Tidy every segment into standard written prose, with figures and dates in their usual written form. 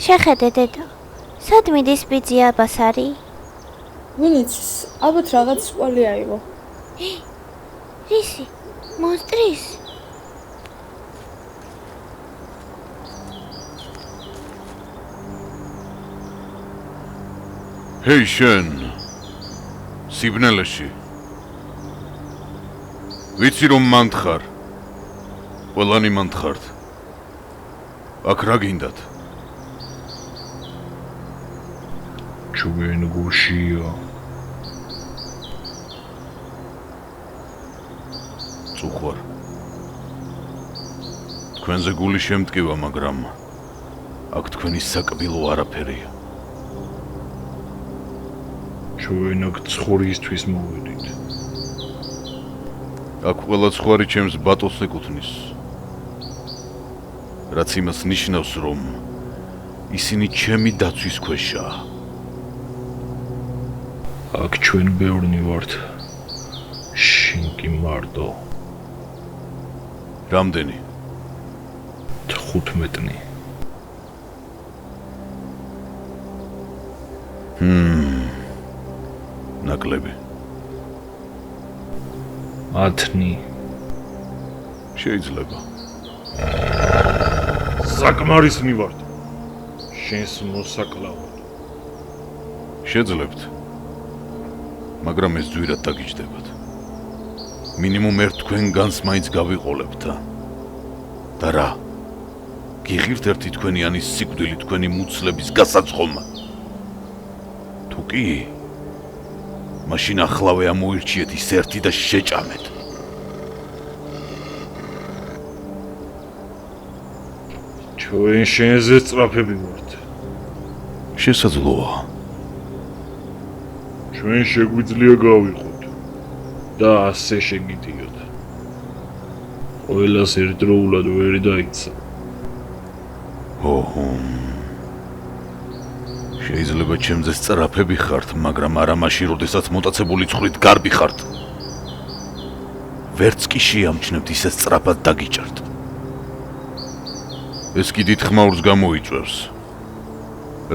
შეხედე დედო, სად მიდის ბიძი აბასარი? ვინიც, ალბათ რაღაც სკოლი აიღო. რისი? მონსტრის? ჰეი შენ, სიბნელეში. ვიცი რომ მანთხარ, ყველანი მანთხართ. აქ რა გინდათ? ჩვენ გუშია. წუხვარ. თქვენზე გული შემტკივა, მაგრამ აქ თქვენი საკბილო არაფერია. ჩვენ აქ ცხოვრისთვის მოვედით. აქ ყველა ცხვარი ჩემს ბატონს ეკუთვნის. რაც იმას ნიშნავს, რომ ისინი ჩემი დაცვის ქვეშაა. აქ ჩვენ ბევრნი ვართ. შენ კი მარტო. რამდენი? 15-ნი. ნაკლები. 10-ნი. შეიძლება. საკმარისნი ვართ. შენს მოსაკლავად. შეძლებთ. მაგრამ ეს ძვირად დაგიჯდებათ. მინიმუმ ერთ თქვენგანს მაინც გავიყოლებთ. და რა? გიღირთ ერთი თქვენიანის სიკვდილი თქვენი მუცლების გასაცხომა. თუ კი, მაშინ ახლავე ამოირჩიეთ ის ერთი და შეჭამეთ. ჩვენ შენზე სწრაფები ვართ. შესაძლოა. ჩვენ შეგვიძლია გავიყოთ და ასე შეგიდიოთ. ყველას ერთდროულად ვერ დაიცა. ოჰო. შეიძლება ჩემზე სწრაფები ხართ, მაგრამ არა მაშინ, როდესაც მოტაცებული ცხრით გარბი ხართ. ვერც კი შეამჩნევთ ისე სწრაფად დაგიჭერთ. ეს კი დიდ ხმაურს გამოიწვევს.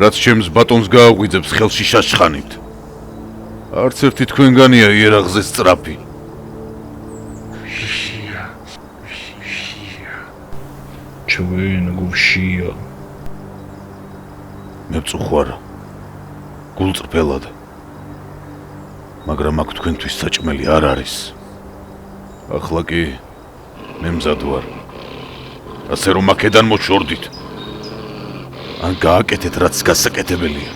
რაც ჩემს ბატონს გააღვიძებს ხელში შაშხანით. არც ერთი თქვენგანია იერაღზე სწრაფი. ჩვენ გუშია. მე ვწუხვარ. გულწრფელად. მაგრამ აქ თქვენთვის საჭმელი არ არის. ახლა კი მე მზად ვარ. ასე რომ აქედან მოშორდით. ან გააკეთეთ რაც გასაკეთებელია.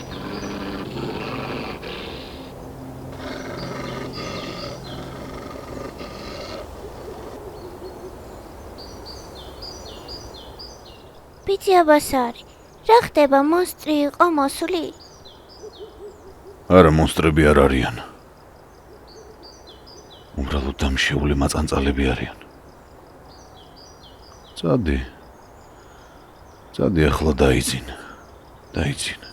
ბიძი აბასარი, რა ხდება, მონსტრი იყო მოსული? არა, მონსტრები არ არიან. უბრალოდ დამშეული მაწანწალები არიან. წადი ახლა დაიძინე.